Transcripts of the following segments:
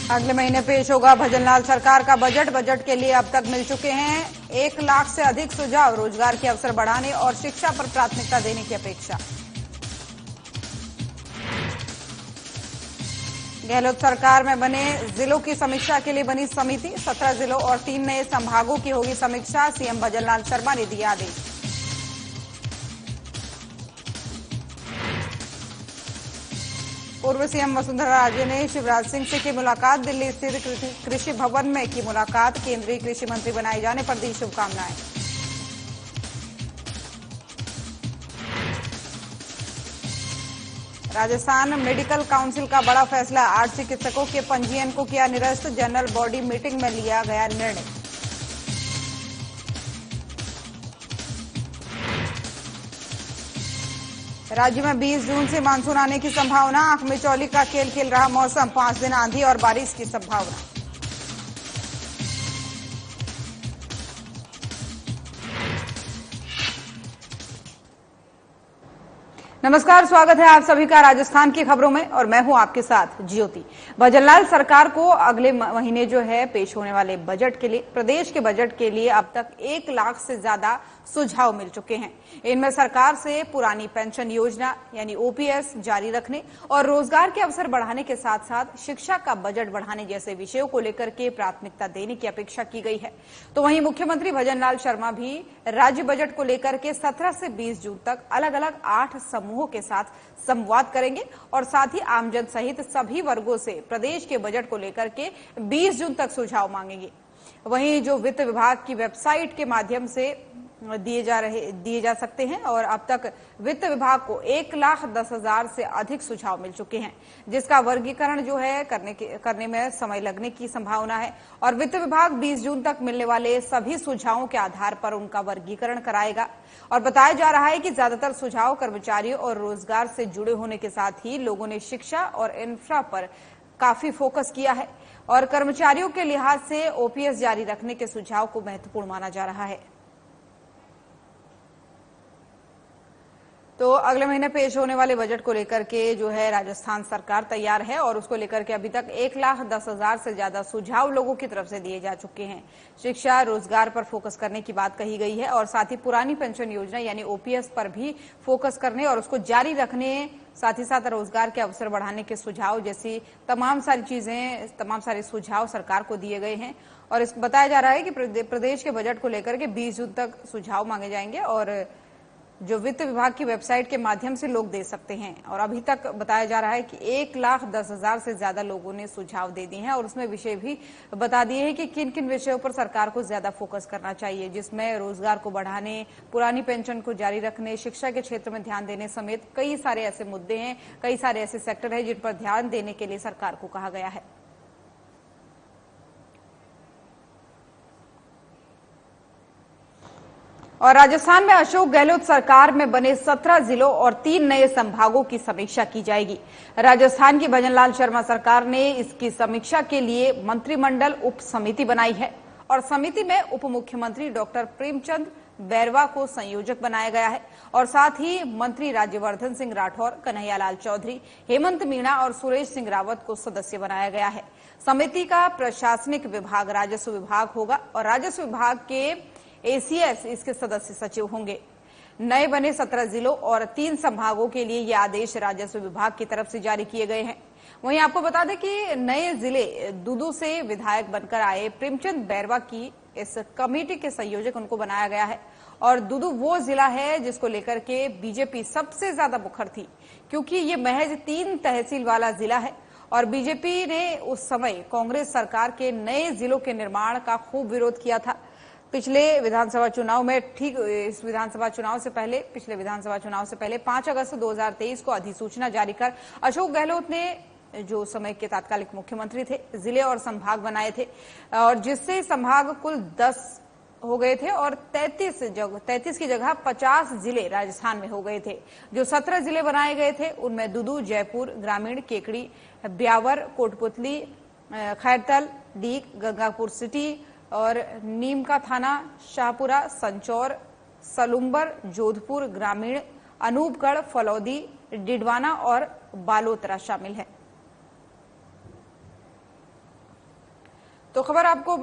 अगले महीने पेश होगा भजनलाल सरकार का बजट के लिए अब तक मिल चुके हैं 1 लाख से अधिक सुझाव। रोजगार के अवसर बढ़ाने और शिक्षा पर प्राथमिकता देने की अपेक्षा। गहलोत सरकार में बने जिलों की समीक्षा के लिए बनी समिति। 17 जिलों और 3 नए संभागों की होगी समीक्षा। सीएम भजनलाल शर्मा ने दिया आदेश। पूर्व सीएम वसुंधरा राजे ने शिवराज सिंह से की मुलाकात। दिल्ली स्थित कृषि भवन में की मुलाकात। केंद्रीय कृषि मंत्री बनाए जाने पर दी शुभकामनाएं। राजस्थान मेडिकल काउंसिल का बड़ा फैसला। 8 चिकित्सकों के पंजीयन को किया निरस्त। जनरल बॉडी मीटिंग में लिया गया निर्णय। राज्य में 20 जून से मानसून आने की संभावना। आंख में चौली का खेल खेल रहा मौसम। 5 दिन आंधी और बारिश की संभावना। नमस्कार, स्वागत है आप सभी का राजस्थान की खबरों में और मैं हूं आपके साथ ज्योति। भजनलाल सरकार को अगले महीने जो है पेश होने वाले बजट के लिए, प्रदेश के बजट के लिए अब तक 1 लाख से ज्यादा सुझाव मिल चुके हैं। इनमें सरकार से पुरानी पेंशन योजना यानी ओपीएस जारी रखने और रोजगार के अवसर बढ़ाने के साथ साथ शिक्षा का बजट बढ़ाने जैसे विषयों को लेकर के प्राथमिकता देने की अपेक्षा की गई है। तो वहीं मुख्यमंत्री भजनलाल शर्मा भी राज्य बजट को लेकर के 17 से 20 जून तक अलग अलग 8 समूहों के साथ संवाद करेंगे और साथ ही आमजन सहित सभी वर्गों से प्रदेश के बजट को लेकर के 20 जून तक सुझाव मांगेंगे। वहीं जो वित्त विभाग की वेबसाइट के माध्यम से दिए जा सकते हैं और अब तक वित्त विभाग को 1,10,000 से अधिक सुझाव मिल चुके हैं, जिसका वर्गीकरण जो है करने में समय लगने की संभावना है और वित्त विभाग 20 जून तक मिलने वाले सभी सुझावों के आधार पर उनका वर्गीकरण कराएगा। और बताया जा रहा है कि ज्यादातर सुझाव कर्मचारियों और रोजगार से जुड़े होने के साथ ही लोगों ने शिक्षा और इंफ्रा पर काफी फोकस किया है और कर्मचारियों के लिहाज से ओपीएस जारी रखने के सुझाव को महत्वपूर्ण माना जा रहा है। तो अगले महीने पेश होने वाले बजट को लेकर के जो है राजस्थान सरकार तैयार है और उसको लेकर के अभी तक 1,10,000 से ज्यादा सुझाव लोगों की तरफ से दिए जा चुके हैं। शिक्षा, रोजगार पर फोकस करने की बात कही गई है और साथ ही पुरानी पेंशन योजना यानी ओपीएस पर भी फोकस करने और उसको जारी रखने, साथ ही साथ रोजगार के अवसर बढ़ाने के सुझाव जैसी तमाम सारे सुझाव सरकार को दिए गए हैं। और इस बताया जा रहा है कि प्रदेश के बजट को लेकर के 20 जून तक सुझाव मांगे जाएंगे और जो वित्त विभाग की वेबसाइट के माध्यम से लोग दे सकते हैं। और अभी तक बताया जा रहा है कि 1,10,000 से ज्यादा लोगों ने सुझाव दे दिए हैं और उसमें विषय भी बता दिए हैं कि किन किन विषयों पर सरकार को ज्यादा फोकस करना चाहिए, जिसमें रोजगार को बढ़ाने, पुरानी पेंशन को जारी रखने, शिक्षा के क्षेत्र में ध्यान देने समेत कई सारे ऐसे मुद्दे हैं, कई सारे ऐसे सेक्टर हैं जिन पर ध्यान देने के लिए सरकार को कहा गया है। और राजस्थान में अशोक गहलोत सरकार में बने 17 जिलों और 3 नए संभागों की समीक्षा की जाएगी। राजस्थान की भजनलाल शर्मा सरकार ने इसकी समीक्षा के लिए मंत्रिमंडल उप समिति बनाई है और समिति में उप मुख्यमंत्री डॉक्टर प्रेमचंद बैरवा को संयोजक बनाया गया है और साथ ही मंत्री राज्यवर्धन सिंह राठौर, कन्हैयालाल चौधरी, हेमंत मीणा और सुरेश सिंह रावत को सदस्य बनाया गया है। समिति का प्रशासनिक विभाग राजस्व विभाग होगा और राजस्व विभाग के एसीएस इसके सदस्य सचिव होंगे। नए बने 17 जिलों और 3 संभागों के लिए ये आदेश राजस्व विभाग की तरफ से जारी किए गए हैं। वहीं आपको बता दें कि नए जिले दूदू से विधायक बनकर आए प्रेमचंद बैरवा की इस कमेटी के संयोजक उनको बनाया गया है और दूदू वो जिला है जिसको लेकर के बीजेपी सबसे ज्यादा मुखर थी, क्योंकि ये महज 3 तहसील वाला जिला है और बीजेपी ने उस समय कांग्रेस सरकार के नए जिलों के निर्माण का खूब विरोध किया था। पिछले विधानसभा चुनाव में पिछले विधानसभा चुनाव से पहले 5 अगस्त 2023 को अधिसूचना जारी कर अशोक गहलोत ने, जो समय के तात्कालिक मुख्यमंत्री थे, जिले और संभाग बनाए थे और जिससे संभाग कुल 10 हो गए थे और 33 की जगह 50 जिले राजस्थान में हो गए थे। जो 17 जिले बनाए गए थे उनमें दूदू, जयपुर ग्रामीण, केकड़ी, ब्यावर, कोटपुतली, खैरतल, डीग, गंगापुर सिटी और नीम का थाना, शाहपुरा, संचौर, सलुम्बर, जोधपुर ग्रामीण, अनूपगढ़, फलौदी, डिडवाना और बालोतरा शामिल है। तो खबर आपको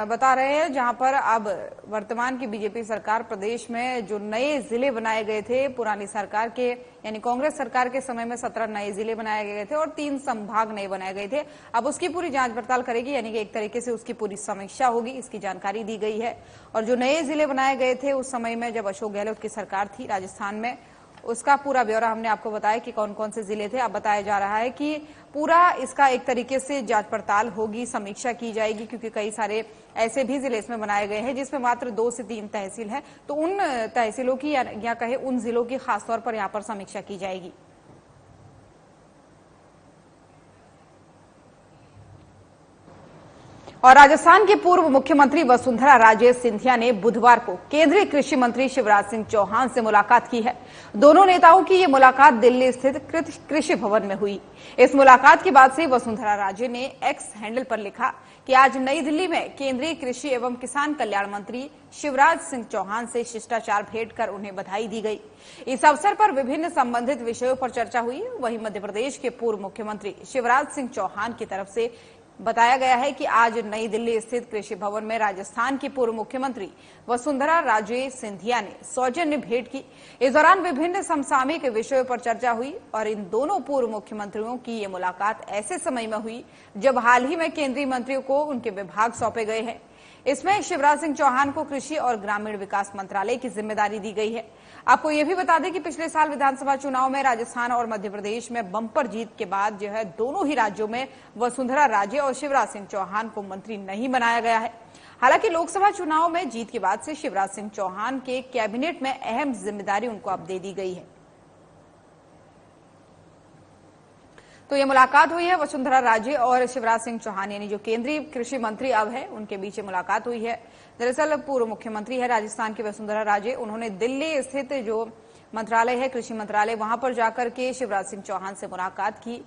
बता रहे हैं, जहां पर अब वर्तमान की बीजेपी सरकार प्रदेश में जो नए जिले बनाए गए थे पुरानी सरकार के यानी कांग्रेस सरकार के समय में 17 नए जिले बनाए गए थे और 3 संभाग नए बनाए गए थे। अब उसकी पूरी जांच पड़ताल करेगी, यानी कि एक तरीके से उसकी पूरी समीक्षा होगी, इसकी जानकारी दी गई है। और जो नए जिले बनाए गए थे उस समय में जब अशोक गहलोत की सरकार थी राजस्थान में, उसका पूरा ब्यौरा हमने आपको बताया कि कौन कौन से जिले थे। अब बताया जा रहा है कि पूरा इसका एक तरीके से जांच पड़ताल होगी, समीक्षा की जाएगी, क्योंकि कई सारे ऐसे भी जिले इसमें बनाए गए हैं जिसमें मात्र 2 से 3 तहसील है। तो उन तहसीलों की या कहे उन जिलों की खासतौर पर यहां पर समीक्षा की जाएगी। और राजस्थान के पूर्व मुख्यमंत्री वसुंधरा राजे सिंधिया ने बुधवार को केंद्रीय कृषि मंत्री शिवराज सिंह चौहान से मुलाकात की है। दोनों नेताओं की ये मुलाकात दिल्ली स्थित कृषि भवन में हुई। इस मुलाकात के बाद से वसुंधरा राजे ने एक्स हैंडल पर लिखा कि आज नई दिल्ली में केंद्रीय कृषि एवं किसान कल्याण मंत्री शिवराज सिंह चौहान से शिष्टाचार भेंट कर उन्हें बधाई दी गई। इस अवसर पर विभिन्न संबंधित विषयों पर चर्चा हुई। वहीं मध्य प्रदेश के पूर्व मुख्यमंत्री शिवराज सिंह चौहान की तरफ से बताया गया है कि आज नई दिल्ली स्थित कृषि भवन में राजस्थान की पूर्व मुख्यमंत्री वसुंधरा राजे सिंधिया ने सौजन्य भेंट की। इस दौरान विभिन्न समसामयिक विषयों पर चर्चा हुई और इन दोनों पूर्व मुख्यमंत्रियों की ये मुलाकात ऐसे समय में हुई जब हाल ही में केंद्रीय मंत्रियों को उनके विभाग सौंपे गए हैं। इसमें शिवराज सिंह चौहान को कृषि और ग्रामीण विकास मंत्रालय की जिम्मेदारी दी गई है। आपको यह भी बता दें कि पिछले साल विधानसभा चुनाव में राजस्थान और मध्य प्रदेश में बम्पर जीत के बाद जो है दोनों ही राज्यों में वसुंधरा राजे और शिवराज सिंह चौहान को मंत्री नहीं बनाया गया है। हालांकि लोकसभा चुनाव में जीत के बाद से शिवराज सिंह चौहान के कैबिनेट में अहम जिम्मेदारी उनको अब दे दी गई है। तो ये मुलाकात हुई है वसुंधरा राजे और शिवराज सिंह चौहान, यानी जो केंद्रीय कृषि मंत्री अब है उनके बीच मुलाकात हुई है। दरअसल पूर्व मुख्यमंत्री है राजस्थान की वसुंधरा राजे, उन्होंने दिल्ली स्थित जो मंत्रालय है कृषि मंत्रालय वहां पर जाकर के शिवराज सिंह चौहान से मुलाकात की,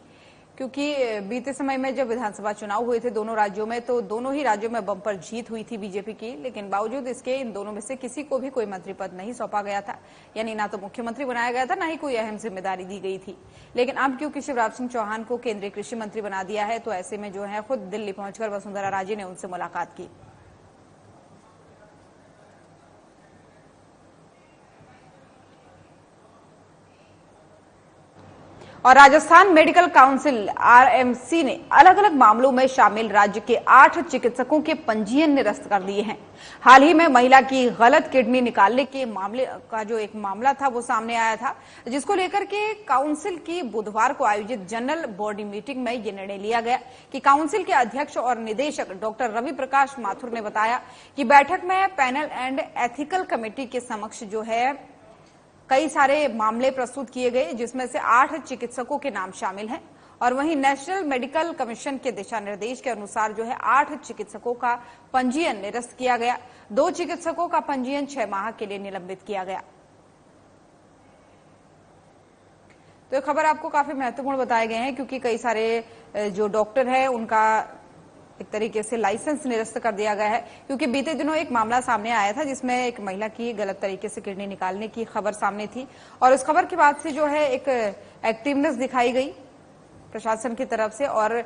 क्योंकि बीते समय में जब विधानसभा चुनाव हुए थे दोनों राज्यों में, तो दोनों ही राज्यों में बम्पर जीत हुई थी बीजेपी की, लेकिन बावजूद इसके इन दोनों में से किसी को भी कोई मंत्री पद नहीं सौंपा गया था, यानी ना तो मुख्यमंत्री बनाया गया था ना ही कोई अहम जिम्मेदारी दी गई थी। लेकिन अब क्योंकि शिवराज सिंह चौहान को केंद्रीय कृषि मंत्री बना दिया है, तो ऐसे में जो है खुद दिल्ली पहुंचकर वसुंधरा राजे ने उनसे मुलाकात की। और राजस्थान मेडिकल काउंसिल आरएमसी ने अलग अलग मामलों में शामिल राज्य के 8 चिकित्सकों के पंजीयन निरस्त कर दिए हैं। हाल ही में महिला की गलत किडनी निकालने के मामले का जो एक मामला था वो सामने आया था, जिसको लेकर के काउंसिल की बुधवार को आयोजित जनरल बॉडी मीटिंग में ये निर्णय लिया गया कि काउंसिल के अध्यक्ष और निदेशक डॉक्टर रवि प्रकाश माथुर ने बताया कि बैठक में पैनल एंड एथिकल कमेटी के समक्ष जो है कई सारे मामले प्रस्तुत किए गए, जिसमें से 8 चिकित्सकों के नाम शामिल हैं। और वहीं नेशनल मेडिकल कमीशन के दिशा निर्देश के अनुसार जो है 8 चिकित्सकों का पंजीयन निरस्त किया गया। 2 चिकित्सकों का पंजीयन 6 माह के लिए निलंबित किया गया। तो ये खबर आपको काफी महत्वपूर्ण बताए गए हैं, क्योंकि कई सारे जो डॉक्टर है उनका एक तरीके से लाइसेंस निरस्त कर दिया गया है, क्योंकि बीते दिनों एक मामला सामने आया था जिसमें एक महिला की गलत तरीके से किडनी निकालने की खबर सामने थी। और इस खबर के बाद से जो है एक एक्टिवनेस दिखाई गई प्रशासन की तरफ से, और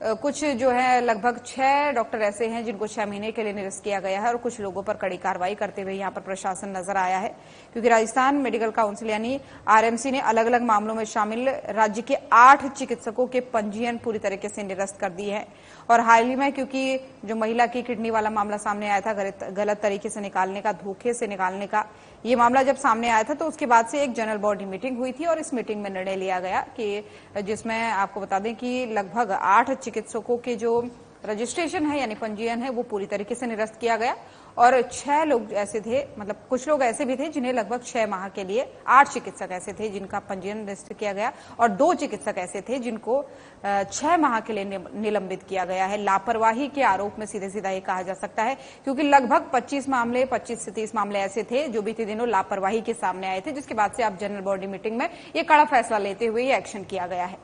कुछ जो है लगभग 6 डॉक्टर ऐसे हैं जिनको 6 महीने के लिए निरस्त किया गया है, और कुछ लोगों पर कड़ी कार्रवाई करते हुए यहाँ पर प्रशासन नजर आया है, क्योंकि राजस्थान मेडिकल काउंसिल यानी आरएमसी ने अलग अलग मामलों में शामिल राज्य के 8 चिकित्सकों के पंजीयन पूरी तरीके से निरस्त कर दिए हैं। और हाल ही में क्योंकि जो महिला की किडनी वाला मामला सामने आया था, गलत तरीके से निकालने का, धोखे से निकालने का, ये मामला जब सामने आया था तो उसके बाद से एक जनरल बॉडी मीटिंग हुई थी, और इस मीटिंग में निर्णय लिया गया कि जिसमें आपको बता दें कि लगभग 8 चिकित्सकों के जो रजिस्ट्रेशन है यानी पंजीयन है वो पूरी तरीके से निरस्त किया गया। और 6 लोग ऐसे थे, मतलब कुछ लोग ऐसे भी थे जिन्हें लगभग 6 माह के लिए, 8 चिकित्सक ऐसे थे जिनका पंजीयन निरस्त किया गया, और 2 चिकित्सक ऐसे थे जिनको 6 माह के लिए निलंबित किया गया है। लापरवाही के आरोप में सीधे सीधा ये कहा जा सकता है, क्योंकि लगभग 25 से 30 मामले ऐसे थे जो बीते दिनों लापरवाही के सामने आए थे, जिसके बाद से अब जनरल बॉडी मीटिंग में ये कड़ा फैसला लेते हुए ये एक्शन किया गया है।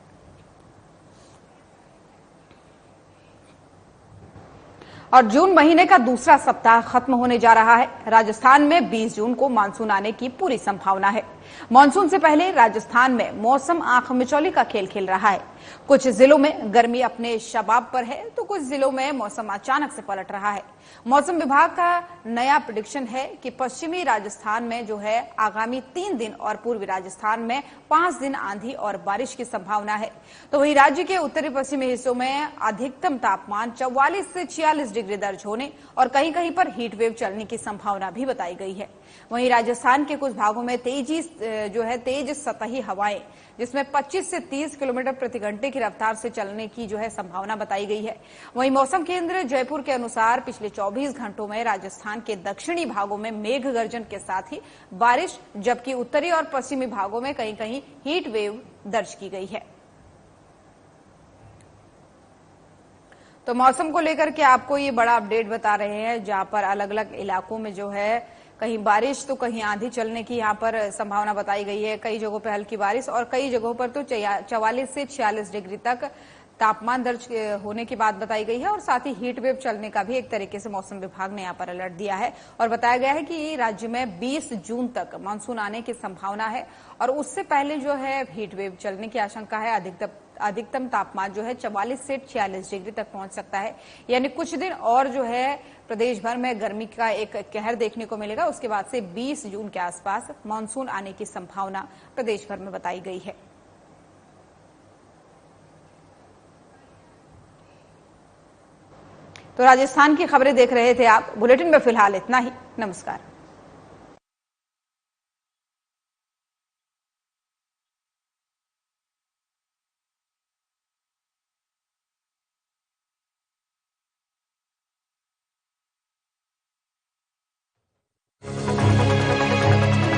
और जून महीने का दूसरा सप्ताह खत्म होने जा रहा है। राजस्थान में 20 जून को मानसून आने की पूरी संभावना है। मानसून से पहले राजस्थान में मौसम आंख मिचौली का खेल खेल रहा है। कुछ जिलों में गर्मी अपने शबाब पर है तो कुछ जिलों में मौसम अचानक से पलट रहा है। मौसम विभाग का नया प्रेडिक्शन है कि पश्चिमी राजस्थान में जो है आगामी 3 दिन और पूर्वी राजस्थान में 5 दिन आंधी और बारिश की संभावना है। तो वहीं राज्य के उत्तरी पश्चिमी हिस्सों में अधिकतम तापमान 44 से 46 डिग्री दर्ज होने और कहीं कहीं पर हीट वेव चलने की संभावना भी बताई गई है। वहीं राजस्थान के कुछ भागों में तेज सतही हवाएं जिसमें 25 से 30 किलोमीटर प्रति घंटे की रफ्तार से चलने की जो है संभावना बताई गई है। वहीं मौसम केंद्र जयपुर के अनुसार पिछले 24 घंटों में राजस्थान के दक्षिणी भागों में मेघ गर्जन के साथ ही बारिश, जबकि उत्तरी और पश्चिमी भागों में कहीं कहीं हीट वेव दर्ज की गई है। तो मौसम को लेकर के आपको ये बड़ा अपडेट बता रहे हैं, जहां पर अलग अलग इलाकों में जो है कहीं बारिश तो कहीं आंधी चलने की यहां पर संभावना बताई गई है। कई जगहों पर हल्की बारिश और कई जगहों पर तो 44 से 46 डिग्री तक तापमान दर्ज होने की बात बताई गई है और साथ ही हीट वेव चलने का भी एक तरीके से मौसम विभाग ने यहां पर अलर्ट दिया है और बताया गया है कि राज्य में 20 जून तक मानसून आने की संभावना है और उससे पहले जो है हीट वेव चलने की आशंका है। अधिकतम तापमान जो है 44 से 46 डिग्री तक पहुंच सकता है, यानी कुछ दिन और जो है प्रदेश भर में गर्मी का एक कहर देखने को मिलेगा। उसके बाद से 20 जून के आसपास मानसून आने की संभावना प्रदेश भर में बताई गई है। तो राजस्थान की खबरें देख रहे थे आप। बुलेटिन में फिलहाल इतना ही। नमस्कार।